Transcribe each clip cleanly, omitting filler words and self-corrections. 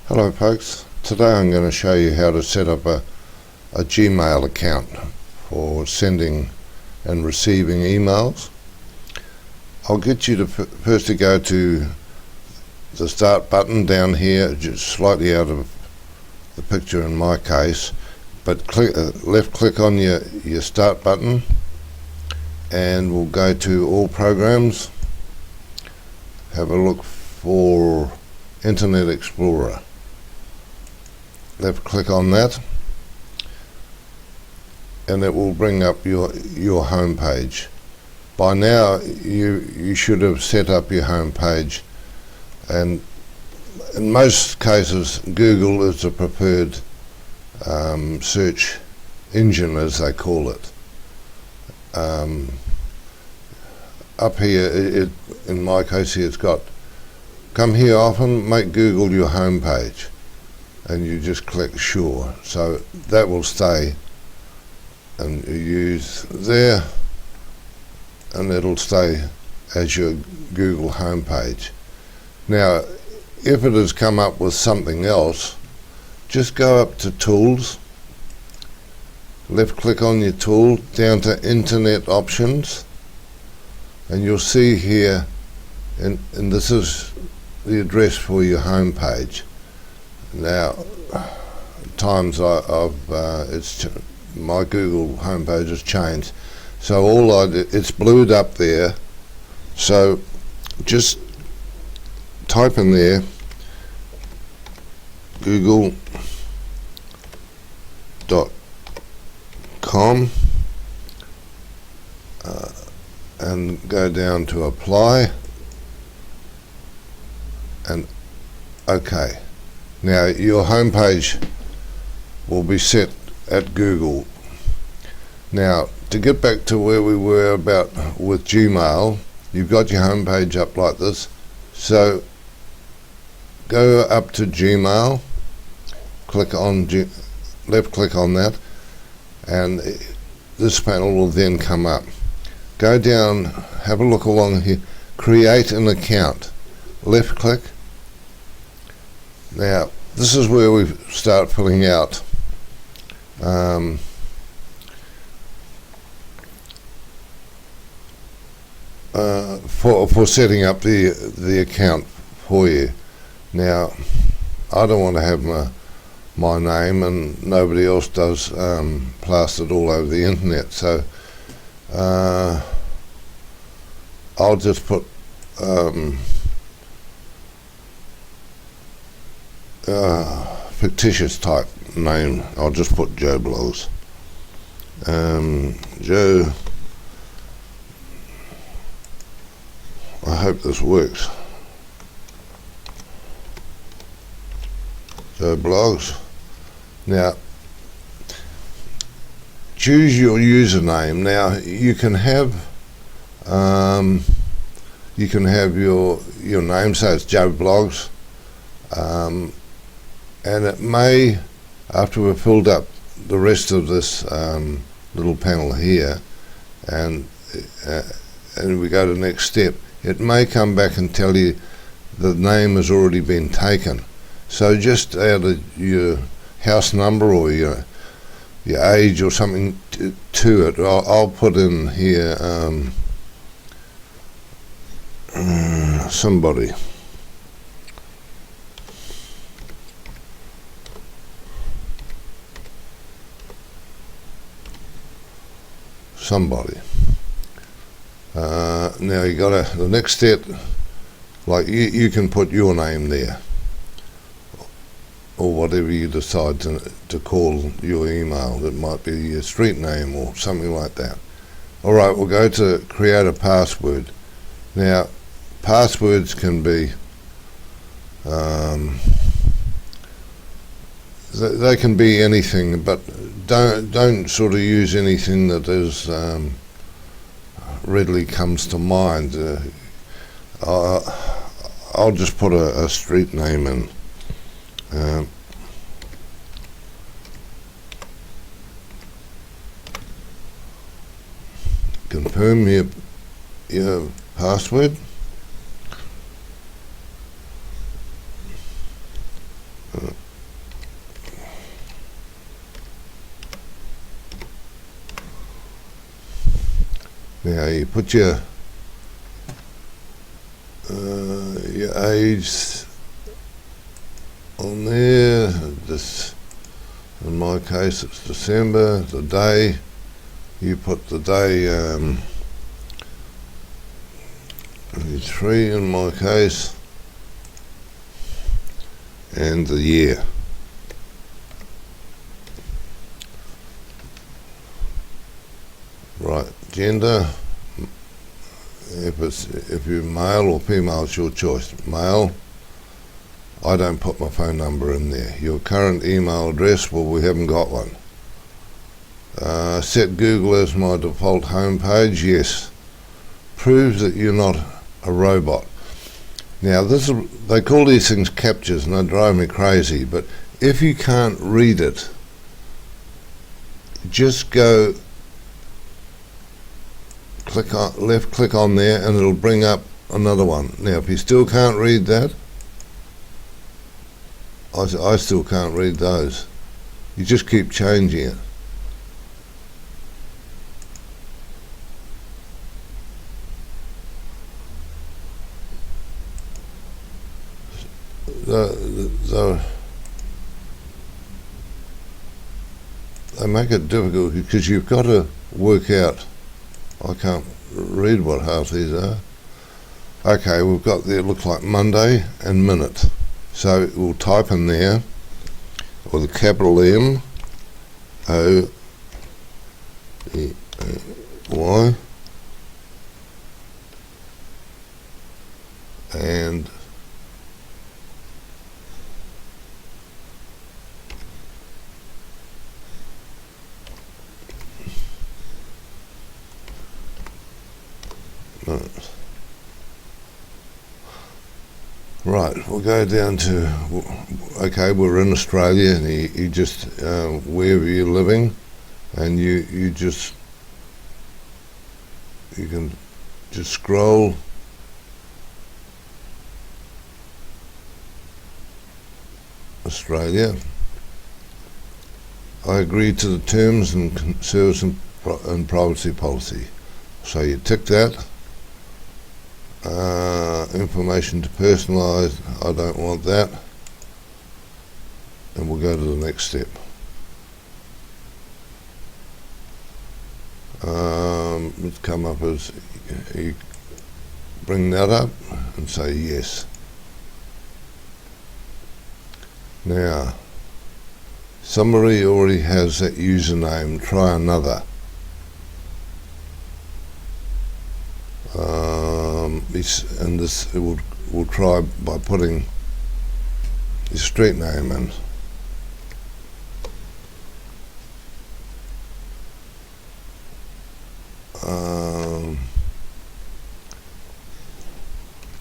Hello folks, today I'm going to show you how to set up a Gmail account for sending and receiving emails. I'll get you to first to go to the start button down here, just slightly out of the picture in my case, but left click on your start button and we'll go to all programs, have a look for Internet Explorer. Left click on that and it will bring up your home page. By now you should have set up your home page, and in most cases Google is the preferred search engine, as they call it. Up here, in my case here, it's got come here often, make Google your home page, and you just click sure, so that will stay and you use there, and it'll stay as your Google home page. Now if it has come up with something else, just go up to Tools, left click on your tool, down to Internet Options, and you'll see here, and this is the address for your home page. Now, times my Google homepage has changed, so it's blued up there. So just type in there google.com and go down to apply and OK. Now your home page will be set at Google. Now to get back to where we were with Gmail, you've got your home page up like this, so go up to Gmail, click on left click on that, and this panel will then come up. Go down, have a look along here, create an account, left click. Now this is where we start filling out for setting up the account for you. Now I don't want to have my name, and nobody else does, plastered all over the internet, so I'll just put fictitious type name. I'll just put Joe Blogs. Joe, I hope this works. Joe Blogs. Now choose your username. Now you can have your name, so it's Joe Blogs, and it may, after we've filled up the rest of this little panel here, and we go to the next step, it may come back and tell you the name has already been taken. So just add your house number or your age or something to it. I'll put in here somebody. Now you got the next step, like you can put your name there, or whatever you decide to call your email. It might be your street name or something like that. Alright, we'll go to create a password. Now passwords can be they can be anything, but don't sort of use anything that is readily comes to mind. I'll just put a street name in. Confirm your password. Now you put your age on there. This, in my case, it's December. The day, you put the day. It's 3 in my case, and the year. Right, gender. If you're male or female, it's your choice. Male. I don't put my phone number in there. Your current email address, well, we haven't got one. Set Google as my default homepage. Yes. Proves that you're not a robot. Now, they call these things captchas, and they drive me crazy. But if you can't read it, just go left click on there, and it'll bring up another one. Now, if you still can't read that, I still can't read those. You just keep changing it. They make it difficult because you've got to work out. I can't read what half these are. Okay, we've got there, it looks like Monday and minute. So we'll type in there with a capital M O E Y and right, we'll go down to, okay, we're in Australia, and you just, wherever you're living, and you can just scroll Australia. I agree to the terms and service and privacy policy. So you tick that. Information to personalise, I don't want that, and we'll go to the next step. It's come up as, you bring that up and say yes. Now, somebody already has that username, try another. And this we'll try by putting your street name in.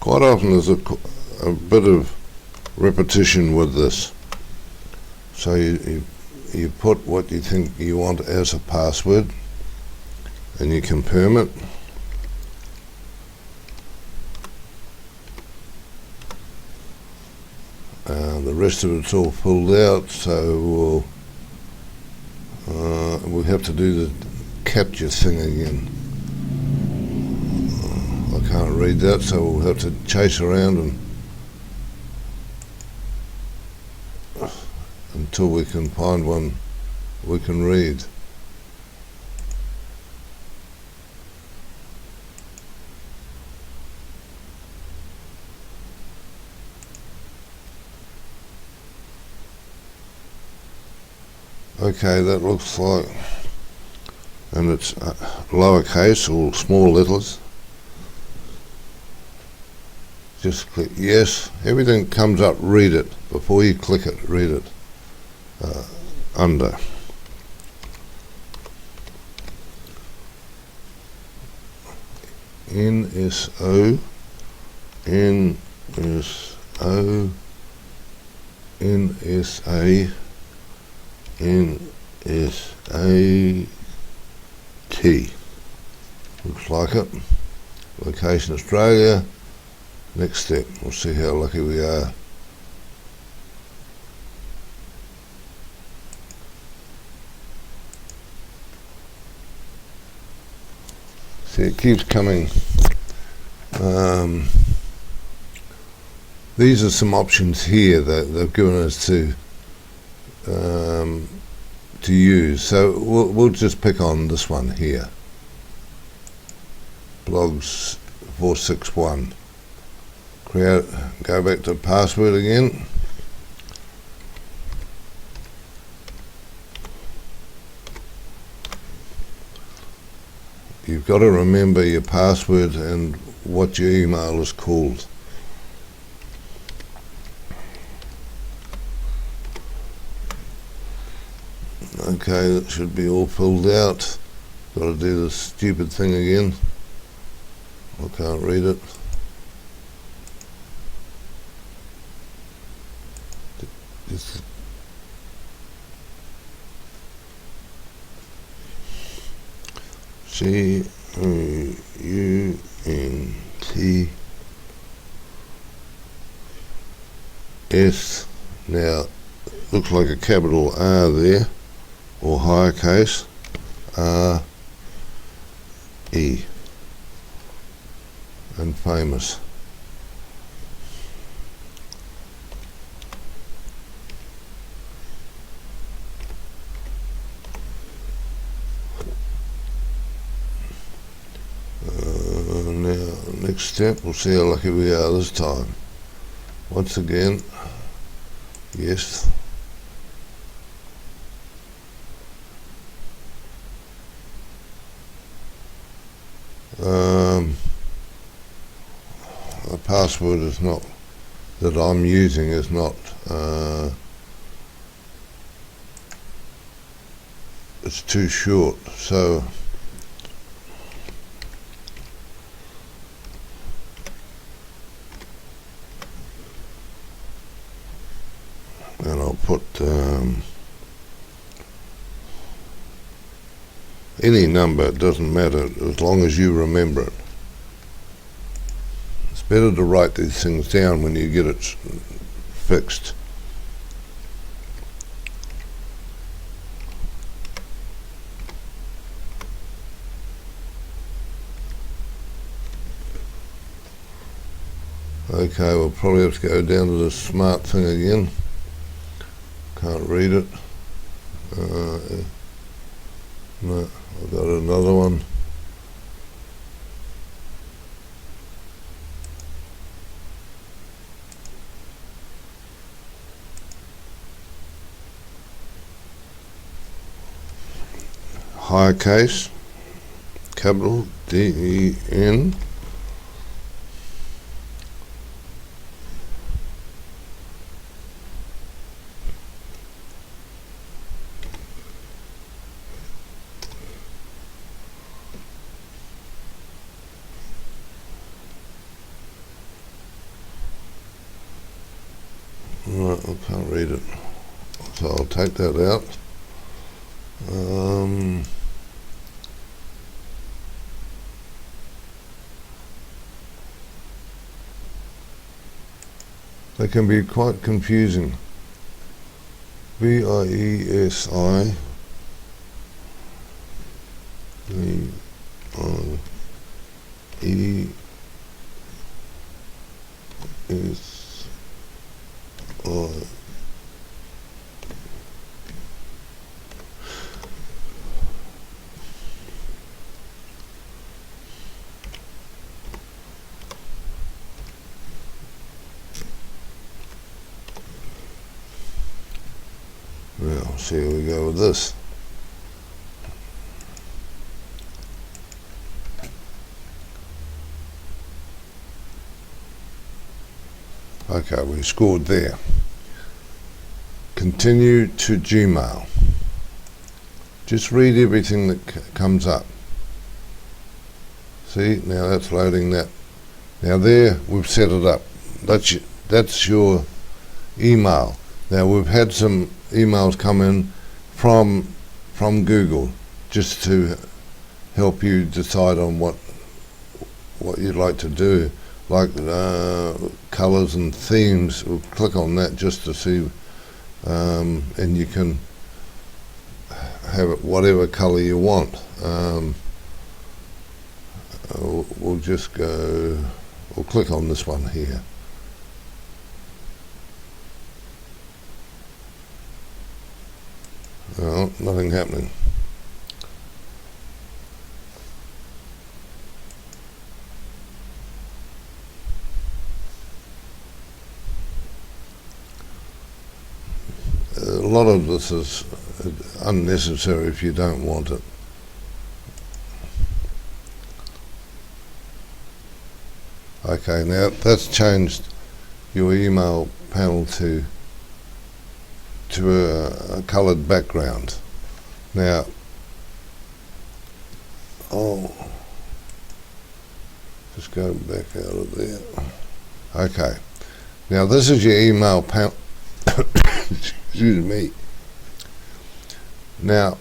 Quite often there's a bit of repetition with this. So you put what you think you want as a password, and you confirm it. The rest of it's all filled out, so we'll have to do the captcha thing again. I can't read that, so we'll have to chase around and until we can find one we can read. Okay, that looks like, and it's lowercase or small letters. Just click yes. Everything comes up, read it. Before you click it, read it. Under. NSO, NSO, NSA, NSAT. Looks like it. Location Australia. Next step. We'll see how lucky we are. See, it keeps coming. These are some options here that they've given us to use. So we'll just pick on this one here. Blogs 461. Create. Go back to password again. You've got to remember your password and what your email is called. Okay, that should be all filled out. Got to do this stupid thing again. I can't read it. Just COUNTS. Now, looks like a capital R there, or higher case R E, and famous. Now, next step, we'll see how lucky we are this time. Once again, yes. The password is not, that I'm using is not, it's too short, so and I'll put any number, it doesn't matter as long as you remember it. It's better to write these things down when you get it fixed. Okay, we'll probably have to go down to the smart thing again. Can't read it. No, I've got another one. Higher case, capital D-E-N. Right, I can't read it, so I'll take that out. They can be quite confusing. V-I-E-S-I V-I-E-S-I. Now, see how we go with this. Okay, we scored there. Continue to Gmail. Just read everything that comes up. See, now that's loading that. Now there, we've set it up. That's your email. Now we've had some emails come in from Google just to help you decide on what you'd like to do, like colors and themes. We'll click on that just to see, and you can have it whatever color you want. we'll just go, we'll click on this one here. No, nothing happening. A lot of this is unnecessary if you don't want it. Okay, now that's changed your email panel to a coloured background. Now, I'll just go back out of there. Okay, now this is your email panel. Excuse me. Now,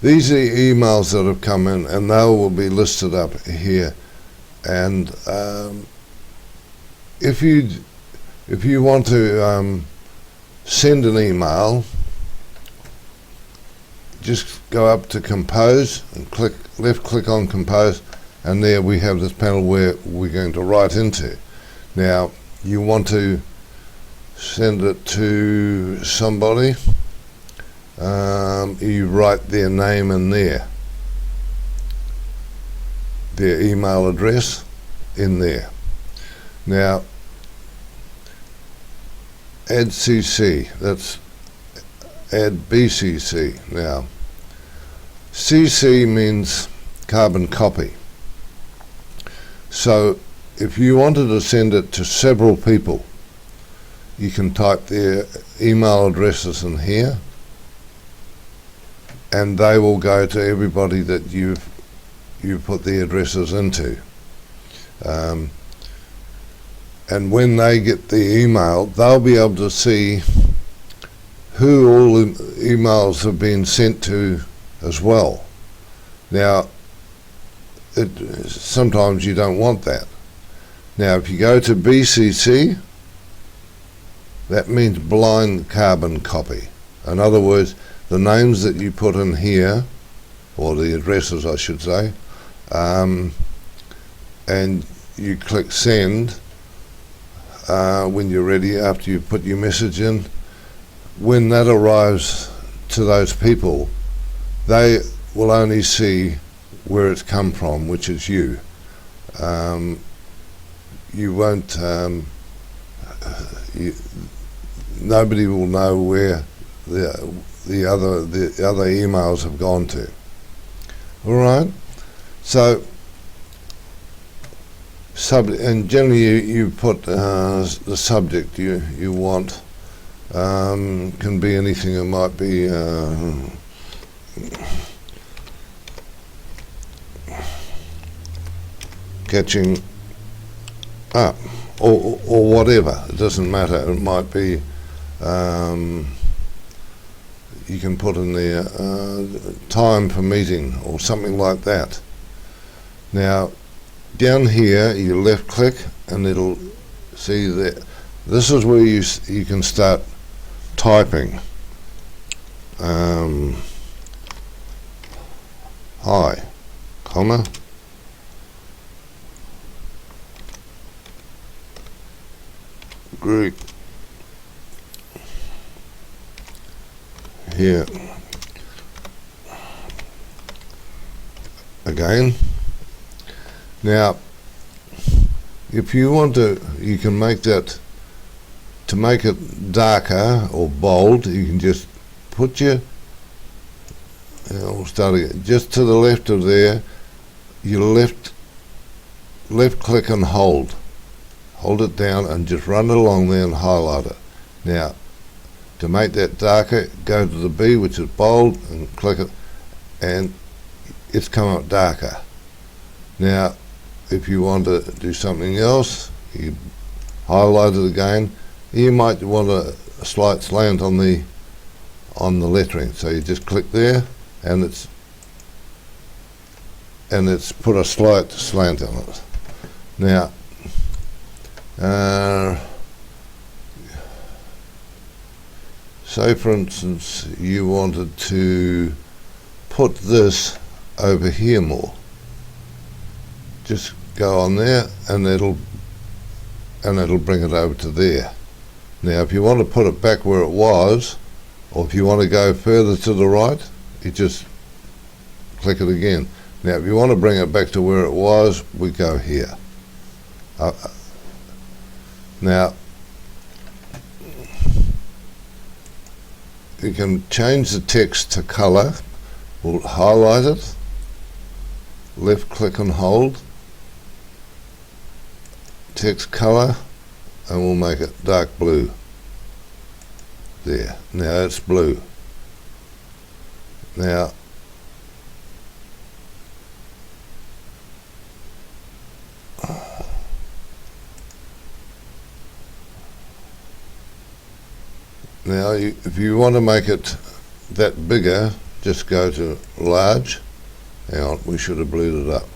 these are emails that have come in, and they will be listed up here. And if you want to send an email, just go up to Compose and left click on Compose, and there we have this panel where we're going to write into. Now, you want to send it to somebody, you write their name in there, their email address in there. Now, add CC, that's add BCC. Now, CC means carbon copy. So if you wanted to send it to several people, you can type their email addresses in here, and they will go to everybody that you've put the addresses into. And when they get the email, they'll be able to see who all the emails have been sent to as well. Now, sometimes you don't want that. Now, if you go to BCC, that means blind carbon copy. In other words, the names that you put in here, or the addresses I should say, and you click send when you're ready, after you put your message in. When that arrives to those people, they will only see where it's come from, which is you. You won't, nobody will know where the other emails have gone to. All right. So, and generally you put the subject you want. Can be anything. It might be catching up, or whatever. It doesn't matter. It might be. You can put in there time for meeting or something like that. Now, down here you left click and it'll see that this is where you can start typing. Hi, comma, group here again. Now, if you want to, you can make that, to make it darker or bold, you can just put your, we'll start again, just to the left of there, you left click and hold it down and just run it along there and highlight it. Now, to make that darker, go to the B, which is bold, and click it, and it's come up darker. Now, if you want to do something else, you highlight it again. You might want a slight slant on the lettering, so you just click there, and it's put a slight slant on it. Now, say for instance you wanted to put this over here more. just go on there, and it'll bring it over to there. Now if you want to put it back where it was, or if you want to go further to the right, you just click it again. Now if you want to bring it back to where it was, we go here. Now you can change the text to color. We'll highlight it, left click and hold, text color, and we'll make it dark blue. There, now it's blue. Now if you want to make it that bigger, just go to large. Hang on, we should have blued it up.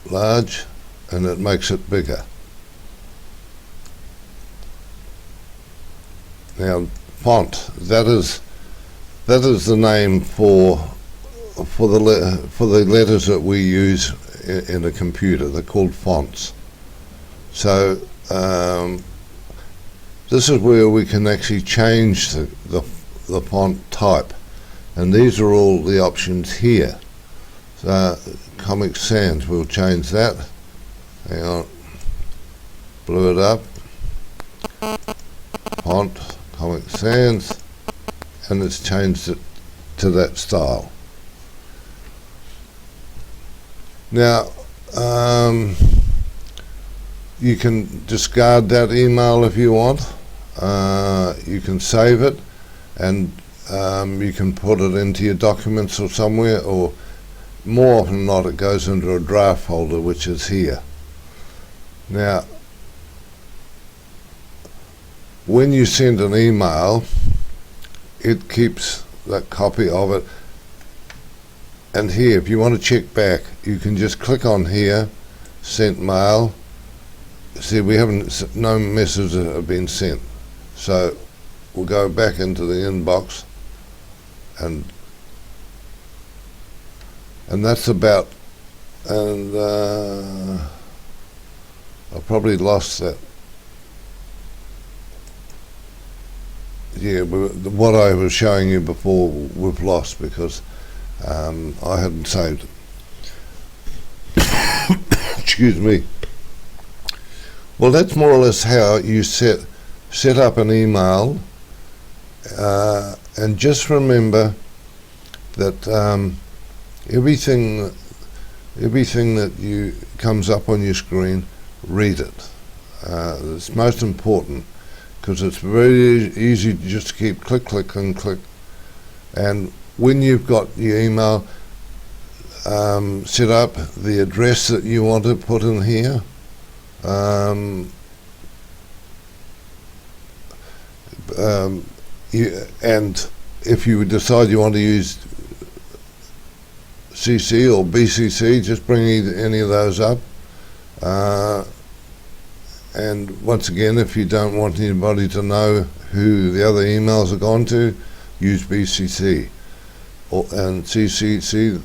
Large, and it makes it bigger. Now font, that is the name for the letters that we use in a computer. They're called fonts. So this is where we can actually change the font type, and these are all the options here. So Comic Sans, we'll change that. Hang on, blew it up. Font, Comic Sans, and it's changed it to that style. Now you can discard that email if you want. You can save it, and you can put it into your documents or somewhere, or more often than not it goes into a draft folder, which is here. Now when you send an email, it keeps that copy of it, and here if you want to check back, you can just click on here, sent mail. See, we haven't, no messages have been sent, so we'll go back into the inbox, and that's about, and I probably lost that. Yeah, what I was showing you before we've lost, because I hadn't saved it. Excuse me. Well, that's more or less how you set up an email, and just remember that everything that you comes up on your screen, read it. It's most important, because it's very easy to just keep click, and click. And when you've got your email set up, the address that you want to put in here, and if you decide you want to use CC or BCC, just bring any of those up. And once again, if you don't want anybody to know who the other emails are gone to, use BCC. And CCC,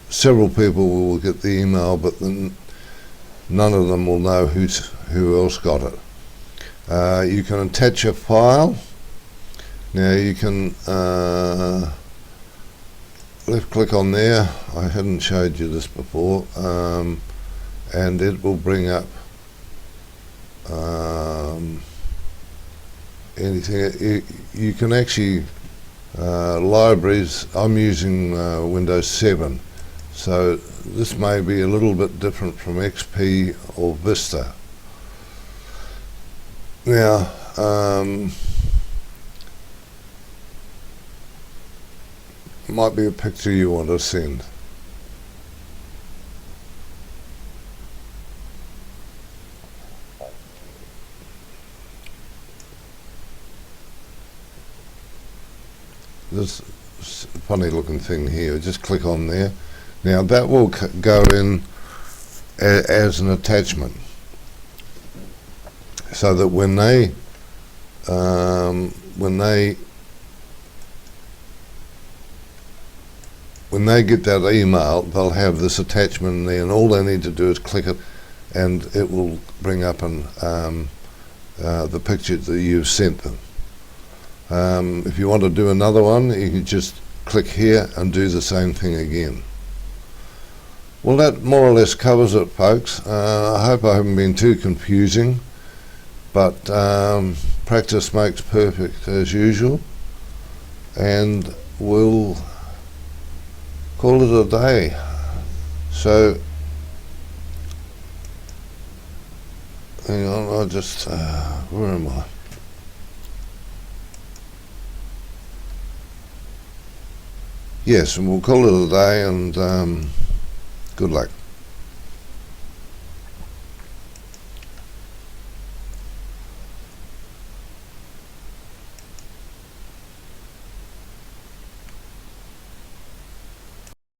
several people will get the email, but then none of them will know who else got it. You can attach a file. Now you can left click on there. I hadn't showed you this before, and it will bring up anything. You can actually libraries. I'm using Windows 7, so this may be a little bit different from XP or Vista. Now might be a picture you want to send. This funny looking thing here, just click on there. Now that will go in as an attachment, so that when they when they get that email, they'll have this attachment in there, and all they need to do is click it, and it will bring up the picture that you've sent them. If you want to do another one, you can just click here and do the same thing again. Well, that more or less covers it, folks. I hope I haven't been too confusing, but practice makes perfect as usual, and we'll call it a day. So, hang on, where am I? Yes, and we'll call it a day, and good luck.